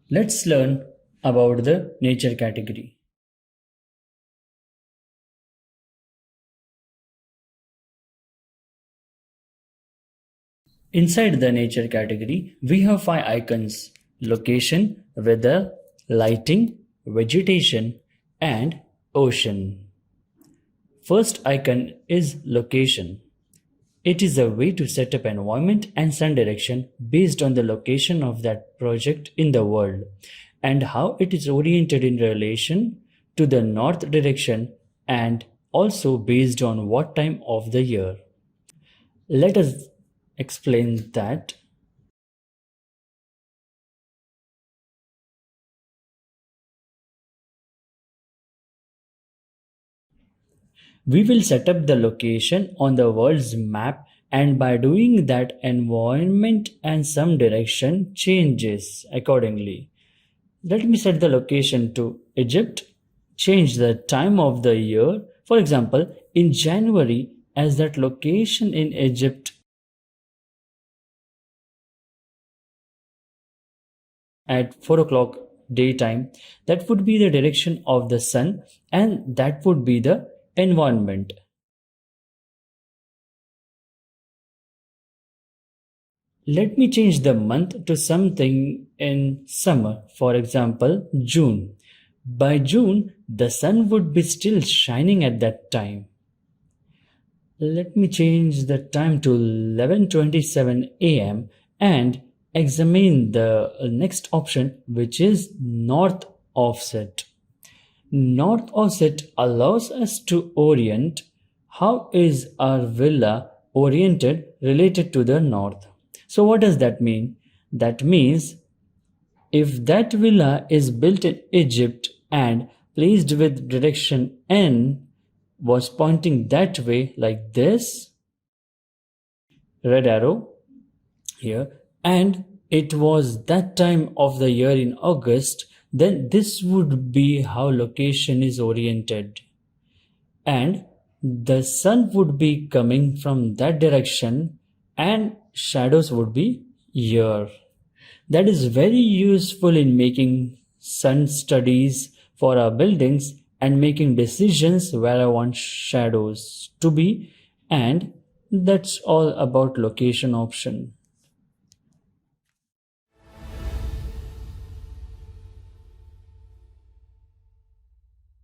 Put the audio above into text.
Let's learn about the nature category. Inside the nature category, we have 5 icons: location, weather, lighting, vegetation, and ocean. First icon is location. It is a way to set up environment and sun direction based on the location of that project in the world and how it is oriented in relation to the north direction and also based on what time of the year. Let us explain that. We will set up the location on the world's map, and by doing that, environment and some direction changes accordingly. Let me set the location to Egypt, change the time of the year. For example, in January, as that location in Egypt at 4 o'clock daytime, that would be the direction of the sun and that would be the environment. Let me change the month to something in summer, for example, June. By June, the sun would be still shining at that time. Let me change the time to 11:27 a.m. and examine the next option, which is north offset. North offset allows us to orient how is our villa oriented related to the north. So what does that mean? That means if that villa is built in Egypt and placed with direction N was pointing that way like this, red arrow here, and it was that time of the year in August, then this would be how location is oriented. And the sun would be coming from that direction and shadows would be here. That is very useful in making sun studies for our buildings and making decisions where I want shadows to be, and that's all about location option.